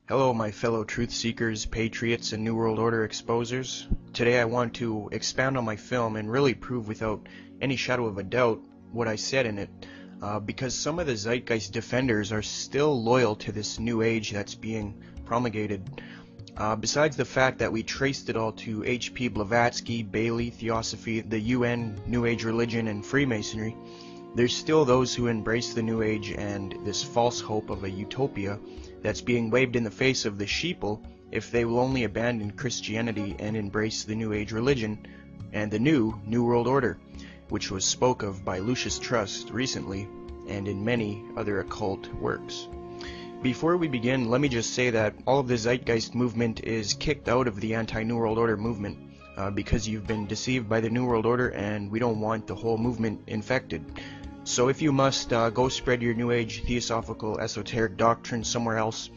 Hello, my fellow truth seekers, patriots, and New World Order exposers. Today I want to expound on my film and really prove without any shadow of a doubt what I said in it, because some of the zeitgeist defenders are still loyal to this new age that's being promulgated. Besides the fact that we traced it all to H.P. Blavatsky, Bailey, Theosophy, the UN, New Age religion, and Freemasonry, there's still those who embrace the New Age and this false hope of a utopia that's being waved in the face of the sheeple if they will only abandon Christianity and embrace the New Age religion and the New World Order, which was spoke of by Lucius Trust recently and in many other occult works. Before we begin, let me just say that all of the zeitgeist movement is kicked out of the anti-New World Order movement because you've been deceived by the New World Order, and we don't want the whole movement infected. So if you must, go spread your New Age theosophical esoteric doctrine somewhere else,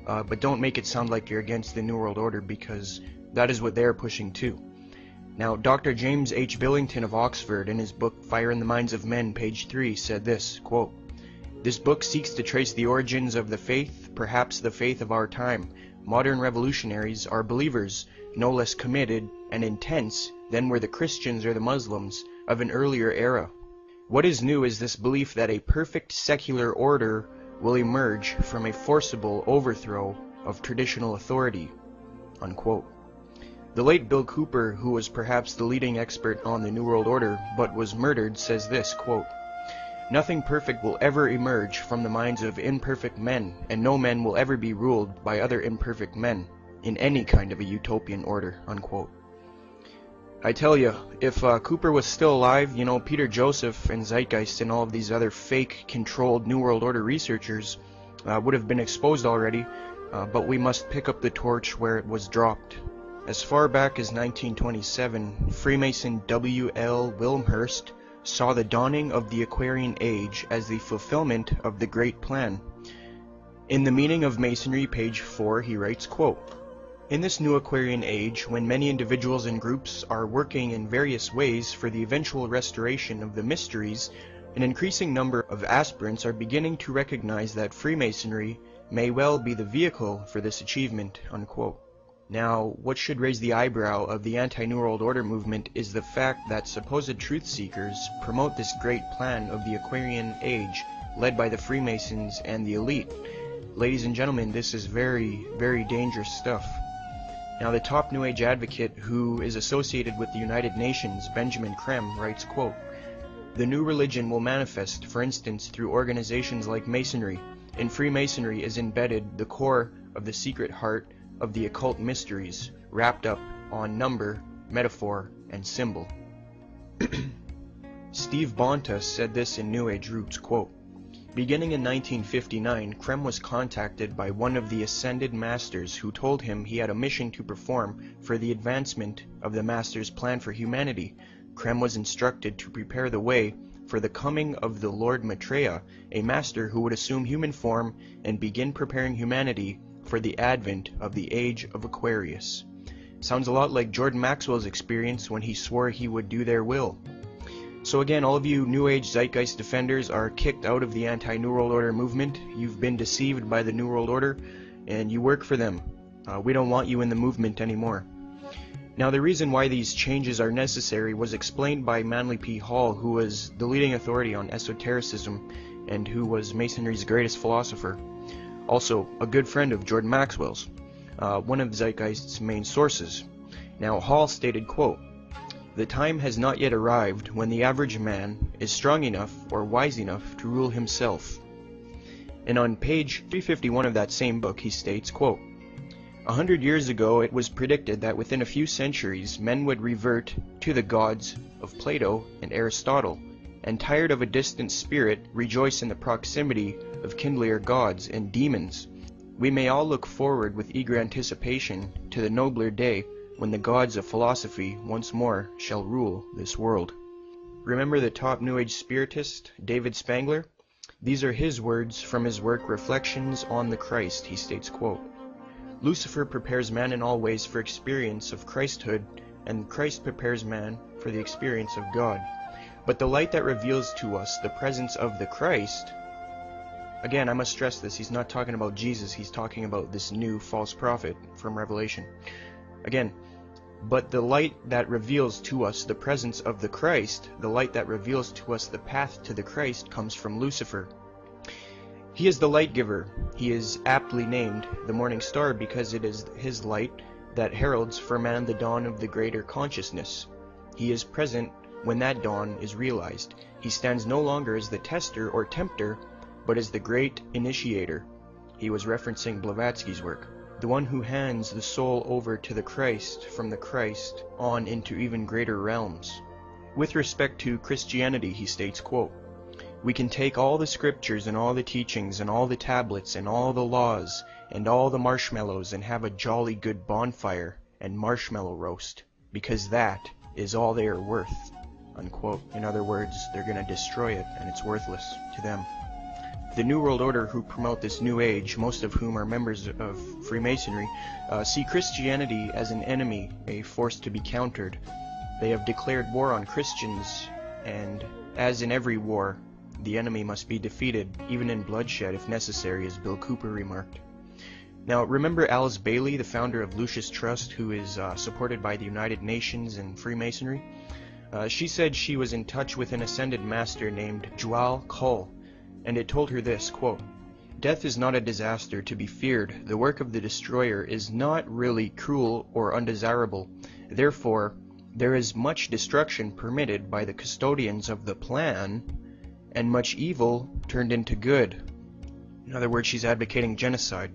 but don't make it sound like you're against the New World Order, because that is what they're pushing too. Now, Dr. James H. Billington of Oxford, in his book Fire in the Minds of Men, page 3, said this, quote, "This book seeks to trace the origins of the faith, perhaps the faith of our time. Modern revolutionaries are believers, no less committed and intense than were the Christians or the Muslims of an earlier era. What is new is this belief that a perfect secular order will emerge from a forcible overthrow of traditional authority." Unquote. The late Bill Cooper, who was perhaps the leading expert on the New World Order but was murdered, says this, quote, "Nothing perfect will ever emerge from the minds of imperfect men, and no men will ever be ruled by other imperfect men in any kind of a utopian order." Unquote. I tell you, if Cooper was still alive, Peter Joseph and Zeitgeist and all of these other fake, controlled New World Order researchers would have been exposed already, but we must pick up the torch where it was dropped. As far back as 1927, Freemason W.L. Wilmshurst saw the dawning of the Aquarian Age as the fulfillment of the Great Plan. In The Meaning of Masonry, page 4, he writes, quote, "In this new Aquarian age, when many individuals and groups are working in various ways for the eventual restoration of the mysteries, an increasing number of aspirants are beginning to recognize that Freemasonry may well be the vehicle for this achievement." Unquote. Now, what should raise the eyebrow of the anti-New World Order movement is the fact that supposed truth seekers promote this great plan of the Aquarian Age led by the Freemasons and the elite. Ladies and gentlemen, this is very, very dangerous stuff. Now, the top New Age advocate who is associated with the United Nations, Benjamin Creme, writes, quote, "The new religion will manifest, for instance, through organizations like Masonry. In Freemasonry is embedded the core of the secret heart of the occult mysteries, wrapped up on number, metaphor, and symbol." Steve Bonta said this in New Age Roots, quote, "Beginning in 1959, Creme was contacted by one of the Ascended Masters who told him he had a mission to perform for the advancement of the Master's plan for humanity. Creme was instructed to prepare the way for the coming of the Lord Maitreya, a master who would assume human form and begin preparing humanity for the advent of the Age of Aquarius." Sounds a lot like Jordan Maxwell's experience when he swore he would do their will. So again, all of you New Age Zeitgeist defenders are kicked out of the anti-New World Order movement. You've been deceived by the New World Order, and you work for them. We don't want you in the movement anymore. Now, the reason why these changes are necessary was explained by Manly P. Hall, who was the leading authority on esotericism and who was Masonry's greatest philosopher. Also, a good friend of Jordan Maxwell's, one of Zeitgeist's main sources. Now, Hall stated, quote, "The time has not yet arrived when the average man is strong enough or wise enough to rule himself." And on page 351 of that same book, he states, quote, "100 years ago it was predicted that within a few centuries men would revert to the gods of Plato and Aristotle, and tired of a distant spirit, rejoice in the proximity of kindlier gods and demons. We may all look forward with eager anticipation to the nobler day when the gods of philosophy once more shall rule this world." Remember the top New Age spiritist, David Spangler? These are his words from his work Reflections on the Christ. He states, quote, "Lucifer prepares man in all ways for experience of Christhood, and Christ prepares man for the experience of God. But the light that reveals to us the presence of the Christ Again, I must stress this, he's not talking about Jesus, he's talking about this new false prophet from Revelation. Again, but the light that reveals to us the presence of the Christ, the light that reveals to us the path to the Christ, comes from Lucifer. He is the light giver. He is aptly named the morning star because it is his light that heralds for man the dawn of the greater consciousness. He is present when that dawn is realized. He stands no longer as the tester or tempter, but as the great initiator. He was referencing Blavatsky's work. The one who hands the soul over to the Christ, from the Christ on into even greater realms. With respect to Christianity, he states, quote, "We can take all the scriptures and all the teachings and all the tablets and all the laws and all the marshmallows and have a jolly good bonfire and marshmallow roast, because that is all they are worth," unquote. In other words, they're going to destroy it and it's worthless to them. The New World Order who promote this New Age, most of whom are members of Freemasonry, see Christianity as an enemy, a force to be countered. They have declared war on Christians, and as in every war, the enemy must be defeated, even in bloodshed if necessary, as Bill Cooper remarked. Now, remember Alice Bailey, the founder of Lucis Trust, who is supported by the United Nations and Freemasonry? She said she was in touch with an ascended master named Djwal Khul, and it told her this, quote, "Death is not a disaster to be feared. The work of the destroyer is not really cruel or undesirable. Therefore, there is much destruction permitted by the custodians of the plan, and much evil turned into good." In other words, she's advocating genocide.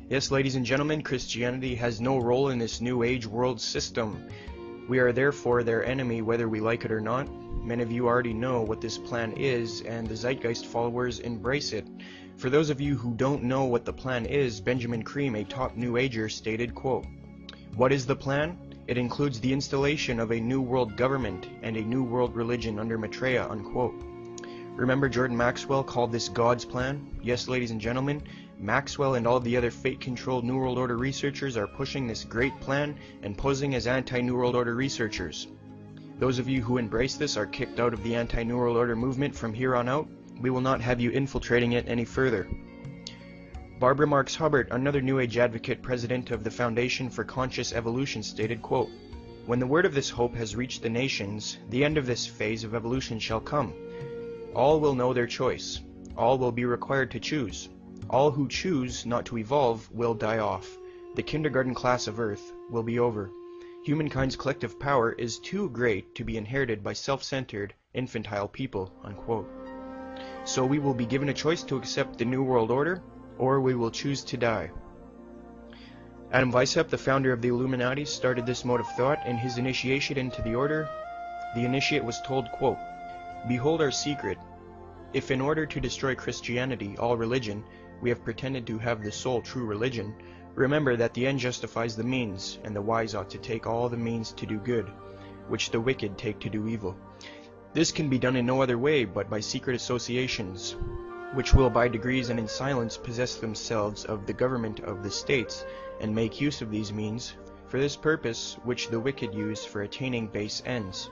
Yes, ladies and gentlemen, Christianity has no role in this New Age world system. We are therefore their enemy whether we like it or not. Many of you already know what this plan is, and the Zeitgeist followers embrace it. For those of you who don't know what the plan is, Benjamin Creme, a top New Ager, stated, quote, "What is the plan? It includes the installation of a new world government and a new world religion under Maitreya," unquote. Remember Jordan Maxwell called this God's plan? Yes, ladies and gentlemen, Maxwell and all the other fate-controlled New World Order researchers are pushing this great plan and posing as anti-New World Order researchers. Those of you who embrace this are kicked out of the anti-New World Order movement from here on out. We will not have you infiltrating it any further. Barbara Marx Hubbard, another New Age advocate, president of the Foundation for Conscious Evolution, stated, quote, "When the word of this hope has reached the nations, the end of this phase of evolution shall come. All will know their choice. All will be required to choose. All who choose not to evolve will die off. The kindergarten class of Earth will be over. Humankind's collective power is too great to be inherited by self-centered, infantile people," unquote. So we will be given a choice to accept the New World Order, or we will choose to die. Adam Weishaupt, the founder of the Illuminati, started this mode of thought. In his initiation into the order, the initiate was told, quote, "Behold our secret. If in order to destroy Christianity, all religion, we have pretended to have the sole true religion, remember that the end justifies the means, and the wise ought to take all the means to do good, which the wicked take to do evil. This can be done in no other way but by secret associations, which will by degrees and in silence possess themselves of the government of the states, and make use of these means for this purpose which the wicked use for attaining base ends."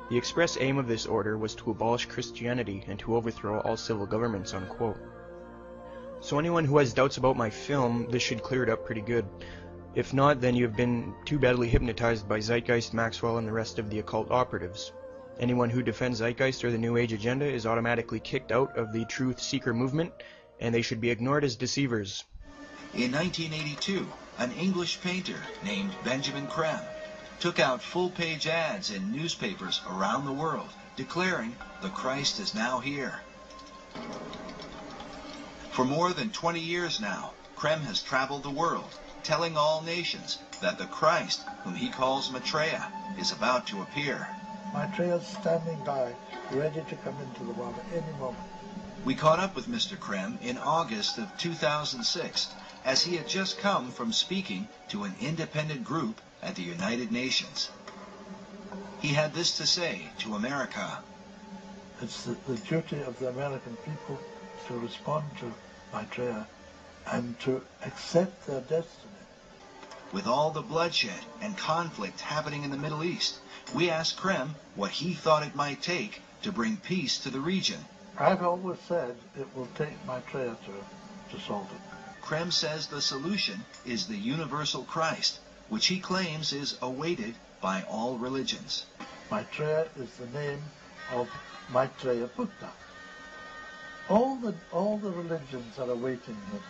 The express aim of this order was to abolish Christianity and to overthrow all civil governments, unquote. So anyone who has doubts about my film, this should clear it up pretty good. If not, then you have been too badly hypnotized by Zeitgeist, Maxwell, and the rest of the occult operatives. Anyone who defends Zeitgeist or the New Age agenda is automatically kicked out of the Truth Seeker movement, and they should be ignored as deceivers. In 1982, an English painter named Benjamin Creme took out full-page ads in newspapers around the world declaring the Christ is now here. For more than 20 years now, Creme has traveled the world, telling all nations that the Christ, whom he calls Maitreya, is about to appear. Maitreya is standing by, ready to come into the world at any moment. We caught up with Mr. Creme in August of 2006, as he had just come from speaking to an independent group at the United Nations. He had this to say to America. It's the duty of the American people to respond to Maitreya and to accept their destiny. With all the bloodshed and conflict happening in the Middle East, we asked Creme what he thought it might take to bring peace to the region. I've always said it will take Maitreya to solve it. Krem says the solution is the universal Christ, which he claims is awaited by all religions. Maitreya is the name of Maitreya Buddha. All the religions are awaiting him.